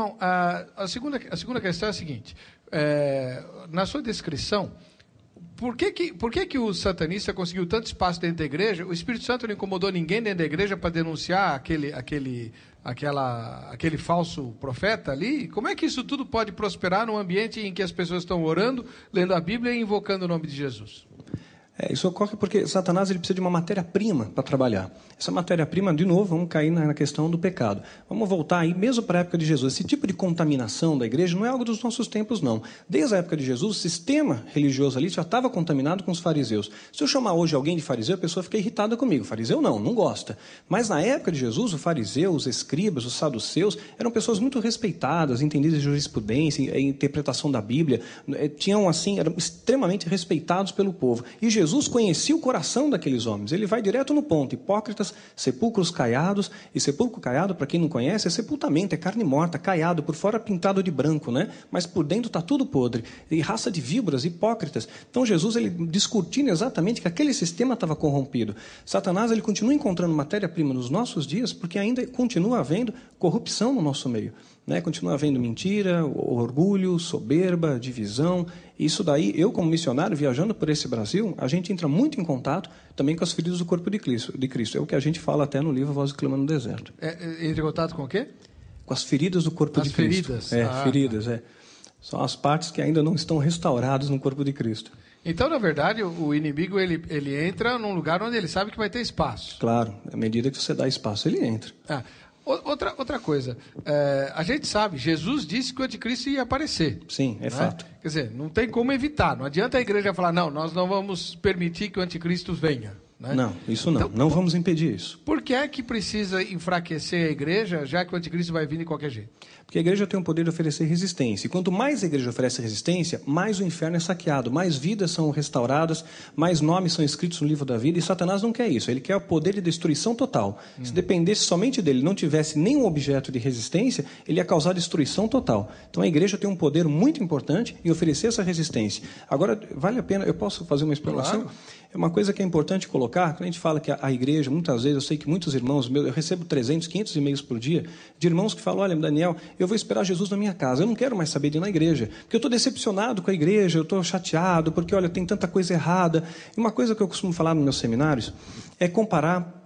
irmão, a segunda questão é a seguinte. Na sua descrição, por que o satanista conseguiu tanto espaço dentro da igreja? O Espírito Santo não incomodou ninguém dentro da igreja para denunciar aquele falso profeta ali? Como é que isso tudo pode prosperar num ambiente em que as pessoas estão orando, lendo a Bíblia e invocando o nome de Jesus? Isso ocorre porque Satanás ele precisa de uma matéria-prima para trabalhar. Essa matéria-prima, de novo, vamos cair na questão do pecado. Vamos voltar aí, mesmo para a época de Jesus. Esse tipo de contaminação da igreja não é algo dos nossos tempos, não. Desde a época de Jesus, o sistema religioso ali já estava contaminado com os fariseus. Se eu chamar hoje alguém de fariseu, a pessoa fica irritada comigo. Fariseu não gosta. Mas na época de Jesus, o fariseu, os escribas, os saduceus, eram pessoas muito respeitadas, entendidas de jurisprudência, em interpretação da Bíblia. Eram extremamente respeitados pelo povo. E Jesus conhecia o coração daqueles homens. Ele vai direto no ponto. Hipócritas, sepulcros caiados. E sepulcro caiado, para quem não conhece, é sepultamento, é carne morta, caiado, por fora pintado de branco, né? Mas por dentro está tudo podre. E raça de víboras, hipócritas. Então Jesus, ele discutindo exatamente que aquele sistema estava corrompido. Satanás, ele continua encontrando matéria-prima nos nossos dias, porque ainda continua havendo corrupção no nosso meio. Né? Continua havendo mentira, orgulho, soberba, divisão. Isso daí, eu como missionário, viajando por esse Brasil, a gente entra muito em contato também com as feridas do corpo de Cristo. É o que a gente fala até no livro Voz do Clima no Deserto. Entra em contato com o quê? Com as feridas do corpo de Cristo. As feridas? Feridas. São as partes que ainda não estão restauradas no corpo de Cristo. Então, na verdade, o inimigo ele entra num lugar onde ele sabe que vai ter espaço. Claro, à medida que você dá espaço, ele entra. Outra coisa, a gente sabe, Jesus disse que o anticristo ia aparecer. Sim, é fato. Quer dizer, não tem como evitar, não adianta a igreja falar, não, nós não vamos permitir que o anticristo venha. Né? Não, isso não, então, não vamos impedir isso. Por que é que precisa enfraquecer a igreja, já que o anticristo vai vir de qualquer jeito? Porque a igreja tem o poder de oferecer resistência. E quanto mais a igreja oferece resistência, mais o inferno é saqueado, mais vidas são restauradas, mais nomes são escritos no livro da vida. E Satanás não quer isso, ele quer o poder de destruição total. Se dependesse somente dele, não tivesse nenhum objeto de resistência, ele ia causar destruição total. Então a igreja tem um poder muito importante em oferecer essa resistência. Agora, vale a pena, eu posso fazer uma explanação? Claro. É uma coisa que é importante colocar, quando a gente fala que a igreja, muitas vezes, eu sei que muitos irmãos, eu recebo 300, 500 e-mails por dia, de irmãos que falam, olha, Daniel, eu vou esperar Jesus na minha casa, eu não quero mais saber de ir na igreja, porque eu estou decepcionado com a igreja, eu estou chateado, porque, olha, tem tanta coisa errada. E uma coisa que eu costumo falar nos meus seminários é comparar.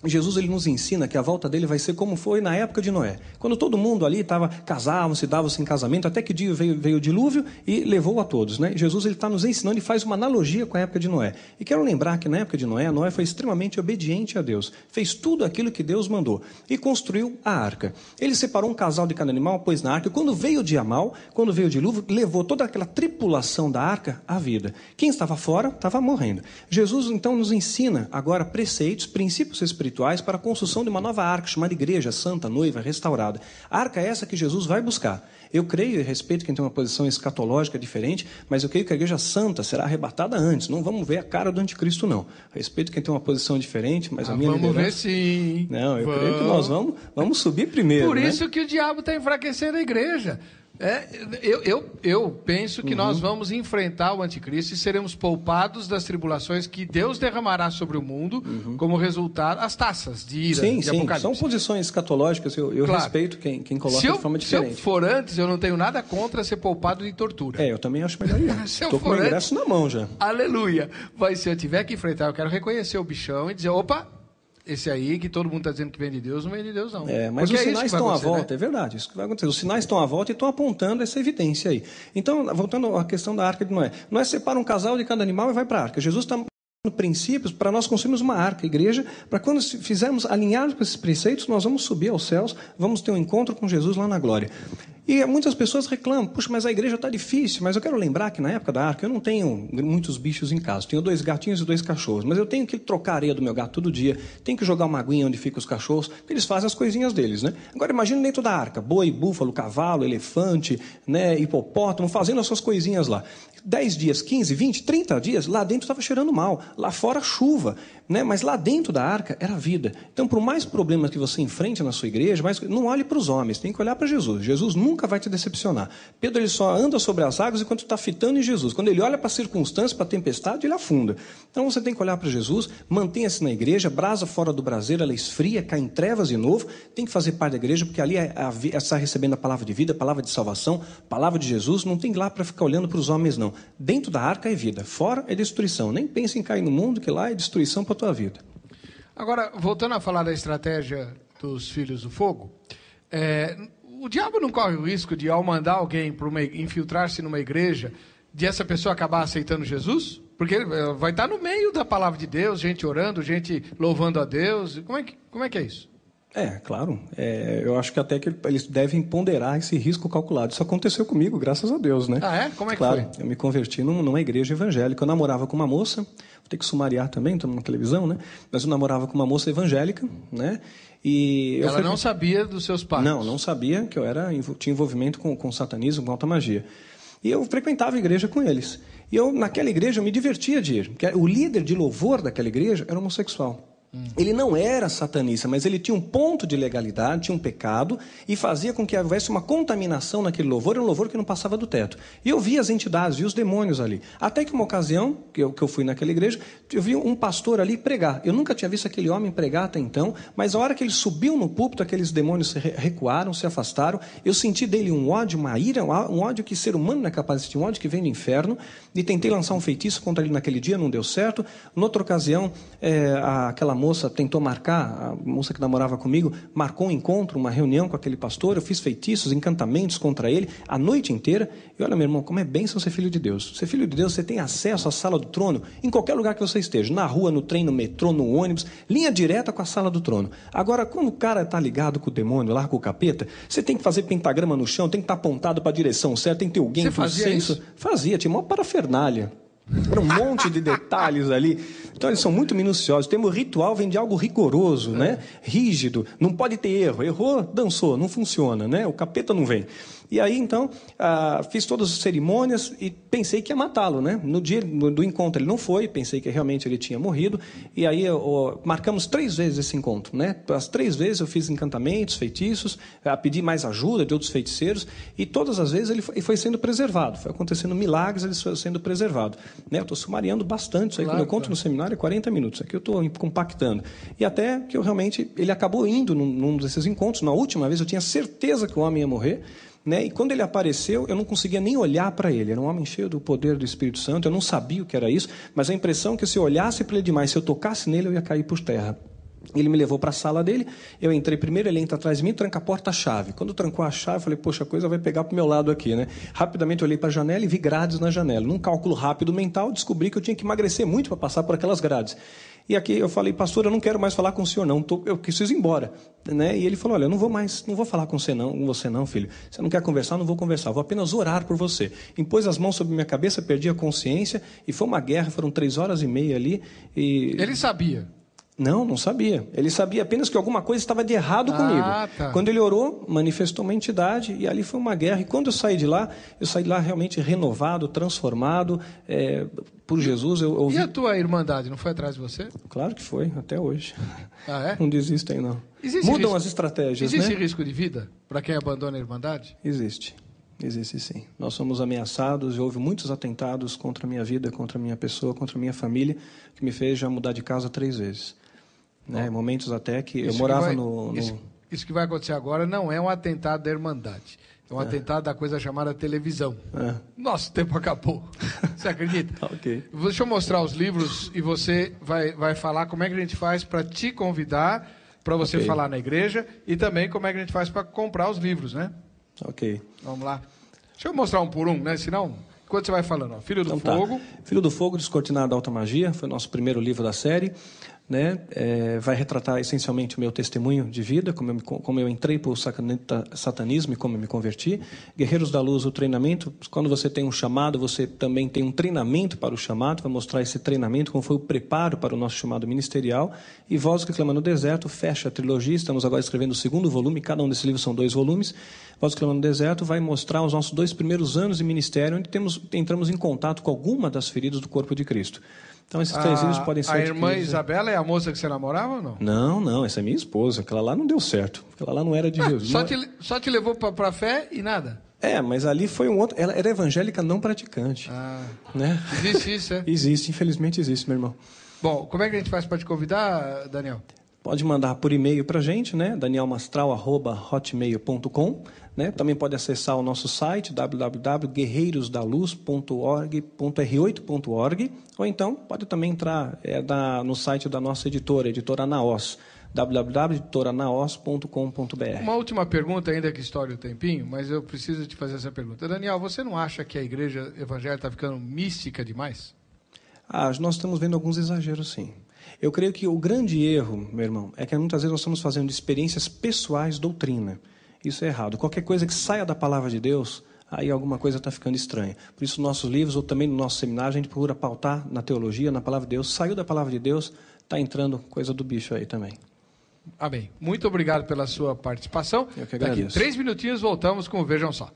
Jesus ele nos ensina que a volta dele vai ser como foi na época de Noé. Quando todo mundo ali casavam-se, davam-se em casamento, até que dia veio o dilúvio e levou a todos. Né? Jesus está nos ensinando e faz uma analogia com a época de Noé. E quero lembrar que na época de Noé, Noé foi extremamente obediente a Deus. Fez tudo aquilo que Deus mandou. E construiu a arca. Ele separou um casal de cada animal, pôs na arca. E quando veio o dia mau, quando veio o dilúvio, levou toda aquela tripulação da arca à vida. Quem estava fora, estava morrendo. Jesus então nos ensina agora preceitos, princípios espirituais, para a construção de uma nova arca, chamada igreja, santa, noiva, restaurada. A arca é essa que Jesus vai buscar. Eu creio e respeito quem tem uma posição escatológica diferente, mas eu creio que a igreja santa será arrebatada antes. Não vamos ver a cara do anticristo, não. Respeito quem tem uma posição diferente, mas a minha liderança... Vamos ver sim. Não, eu creio que nós vamos subir primeiro. Por isso que o diabo está enfraquecendo a igreja. Eu penso que nós vamos enfrentar o anticristo e seremos poupados das tribulações que Deus derramará sobre o mundo como resultado, as taças de ira, de Apocalipse. São posições escatológicas, eu claro. Respeito quem coloca de forma diferente. Se eu for antes, eu não tenho nada contra ser poupado de tortura. Eu também acho melhor isso. Estou com o ingresso na mão já. Aleluia. Mas se eu tiver que enfrentar, eu quero reconhecer o bichão e dizer, opa... Esse aí que todo mundo está dizendo que vem de Deus, não vem de Deus, não. Mas os sinais estão à volta, né? É verdade, isso que vai acontecer. Os sinais estão à volta e estão apontando essa evidência aí. Então, voltando à questão da arca de Noé. Noé separa um casal de cada animal e vai para a arca. Jesus está dando princípios para nós construirmos uma arca, igreja, para quando fizermos alinhados com esses preceitos, nós vamos subir aos céus, vamos ter um encontro com Jesus lá na glória. E muitas pessoas reclamam, puxa, mas a igreja está difícil. Mas eu quero lembrar que na época da arca eu não tenho muitos bichos em casa. Tenho 2 gatinhos e 2 cachorros. Mas eu tenho que trocar a areia do meu gato todo dia. Tenho que jogar uma aguinha onde ficam os cachorros. Eles fazem as coisinhas deles, né? Agora imagine dentro da arca. Boi, búfalo, cavalo, elefante, né, hipopótamo, fazendo as suas coisinhas lá. 10 dias, 15, 20, 30 dias, lá dentro estava cheirando mal, lá fora chuva, né? Mas lá dentro da arca era vida. Então, por mais problemas que você enfrente na sua igreja, não olhe para os homens, tem que olhar para Jesus. Jesus nunca vai te decepcionar. Pedro ele só anda sobre as águas enquanto está fitando em Jesus. Quando ele olha para as circunstâncias, para a tempestade, ele afunda. Então, você tem que olhar para Jesus, mantenha-se na igreja, brasa fora do braseiro, ela esfria, cai em trevas de novo, tem que fazer parte da igreja, porque ali está recebendo a palavra de vida, a palavra de salvação, a palavra de Jesus, não tem lá para ficar olhando para os homens, não. Dentro da arca é vida, fora é destruição. Nem pense em cair no mundo, que lá é destruição para a tua vida. Agora, voltando a falar da estratégia dos filhos do fogo, o diabo não corre o risco de, ao mandar alguém para infiltrar-se numa igreja, de essa pessoa acabar aceitando Jesus? Porque ele vai estar no meio da palavra de Deus, gente orando, gente louvando a Deus. Como é que é isso? Claro. Eu acho que até que eles devem ponderar esse risco calculado. Isso aconteceu comigo, graças a Deus, né? Ah, é? Como é que foi? Claro, eu me converti numa igreja evangélica. Eu namorava com uma moça, vou ter que sumariar também, estamos na televisão, né? Mas eu namorava com uma moça evangélica, né? E ela não sabia dos seus pais? Não sabia que eu tinha envolvimento com satanismo, com alta magia. E eu frequentava a igreja com eles. E naquela igreja, eu me divertia de ir. Porque o líder de louvor daquela igreja era homossexual. Ele não era satanista, mas ele tinha um ponto de legalidade, tinha um pecado, e fazia com que houvesse uma contaminação naquele louvor, era um louvor que não passava do teto. E eu via as entidades, via os demônios ali. Até que uma ocasião, que eu fui naquela igreja, eu vi um pastor ali pregar. Eu nunca tinha visto aquele homem pregar até então, mas a hora que ele subiu no púlpito, aqueles demônios recuaram, se afastaram. Eu senti dele um ódio, uma ira, um ódio que ser humano não é capaz de sentir, um ódio que vem do inferno, e tentei lançar um feitiço contra ele naquele dia, não deu certo. Noutra ocasião, aquela moça tentou marcar, a moça que namorava comigo, marcou um encontro, uma reunião com aquele pastor, eu fiz feitiços, encantamentos contra ele, a noite inteira. E olha, meu irmão, como é bênção ser filho de Deus. Ser filho de Deus, você tem acesso à sala do trono, em qualquer lugar que você esteja, na rua, no trem, no metrô, no ônibus, linha direta com a sala do trono. Agora, quando o cara está ligado com o demônio, lá com o capeta, você tem que fazer pentagrama no chão, tem que estar apontado para a direção certa, tem que ter alguém... Você fazia isso? Fazia, tinha uma parafernália. Era um monte de detalhes ali. Então, eles são muito minuciosos. O termo ritual vem de algo rigoroso, né? Rígido. Não pode ter erro. Errou, dançou. Não funciona, né? O capeta não vem. E aí, então, fiz todas as cerimônias e pensei que ia matá-lo, né? No dia do encontro ele não foi, pensei que realmente ele tinha morrido. E aí, marcamos 3 vezes esse encontro, né? As 3 vezes eu fiz encantamentos, feitiços, pedi mais ajuda de outros feiticeiros. E todas as vezes ele foi sendo preservado. Foi acontecendo milagres, ele foi sendo preservado. Né? Eu estou sumariando bastante isso aí. Claro, quando eu conto no seminário é 40 minutos. Aqui eu estou compactando. E até que ele acabou indo num desses encontros. Na última vez eu tinha certeza que o homem ia morrer. Né? E quando ele apareceu, eu não conseguia nem olhar para ele. Era um homem cheio do poder do Espírito Santo. Eu não sabia o que era isso, mas a impressão é que se eu olhasse para ele demais, se eu tocasse nele, eu ia cair por terra. Ele me levou para a sala dele, eu entrei primeiro, ele entra atrás de mim, tranca a porta, a chave. Quando trancou a chave, eu falei, poxa, a coisa vai pegar para o meu lado aqui, né? Rapidamente eu olhei para a janela e vi grades na janela. Num cálculo rápido mental, descobri que eu tinha que emagrecer muito para passar por aquelas grades. E aqui eu falei, pastor, eu não quero mais falar com o senhor, não. Eu preciso ir embora. Né? E ele falou, olha, eu não vou falar com você não, filho. Você não quer conversar, não vou conversar. Vou apenas orar por você. Impôs as mãos sobre minha cabeça, perdi a consciência, e foi uma guerra, foram 3 horas e meia ali. E... Ele sabia? Não sabia. Ele sabia apenas que alguma coisa estava de errado comigo. Tá. Quando ele orou, manifestou uma entidade, e ali foi uma guerra. E quando eu saí de lá realmente renovado, transformado por Jesus. E a tua irmandade, não foi atrás de você? Claro que foi, até hoje. Ah, é? Não desistem, não. Mudam as estratégias, Existe né? risco de vida para quem abandona a irmandade? Existe sim. Nós somos ameaçados e houve muitos atentados contra a minha vida, contra a minha pessoa, contra a minha família, que me fez já mudar de casa 3 vezes. Né? Momentos até que eu morava Isso que vai acontecer agora não é um atentado da Irmandade. É um atentado da coisa chamada televisão. Nosso tempo acabou. Você acredita? Ok. Deixa eu mostrar os livros e você vai falar como é que a gente faz para te convidar, para você falar na igreja, e também como é que a gente faz para comprar os livros, né? Ok. Vamos lá. Deixa eu mostrar um por um, né? Senão, enquanto você vai falando, ó, Filho do Fogo. Filho do Fogo, Descortinado da Alta Magia, foi o nosso primeiro livro da série. né? Vai retratar essencialmente o meu testemunho de vida, como eu entrei para o satanismo e como eu me converti. Guerreiros da Luz, o treinamento. Quando você tem um chamado, você também tem um treinamento para o chamado, vai mostrar esse treinamento, como foi o preparo para o nosso chamado ministerial. E Voz que Clama no Deserto fecha a trilogia. Estamos agora escrevendo o 2º volume, cada um desses livros são 2 volumes. Voz que Clama no Deserto vai mostrar os nossos 2 primeiros anos de ministério, onde entramos em contato com alguma das feridas do corpo de Cristo. Então, esses 3 livros podem ser... A irmã Isabela é a moça que você namorava ou não? Não, essa é minha esposa. Aquela lá não deu certo. Aquela lá não era de Jesus. Só te levou para a fé e nada? Mas ali foi um outro... Ela era evangélica não praticante. Né? Existe isso, é? Existe, infelizmente existe, meu irmão. Bom, como é que a gente faz para te convidar, Daniel? Pode mandar por e-mail para a gente, né? danielmastral@hotmail.com, né? Também pode acessar o nosso site, www.guerreirosdaluz.r8.org, ou então pode também entrar no site da nossa editora, Editora Naós, www.editoranaos.com.br. Uma última pergunta, ainda que estoure o tempinho, mas eu preciso te fazer essa pergunta. Daniel, você não acha que a igreja evangélica está ficando mística demais? Nós estamos vendo alguns exageros, sim. Eu creio que o grande erro, meu irmão, é que muitas vezes nós estamos fazendo de experiências pessoais doutrina. Isso é errado. Qualquer coisa que saia da palavra de Deus, aí alguma coisa está ficando estranha. Por isso, nossos livros, ou também no nosso seminário, a gente procura pautar na teologia, na palavra de Deus. Saiu da palavra de Deus, está entrando coisa do bicho aí também. Amém. Muito obrigado pela sua participação. Eu que agradeço. Daqui 3 minutinhos voltamos com o Vejam Só.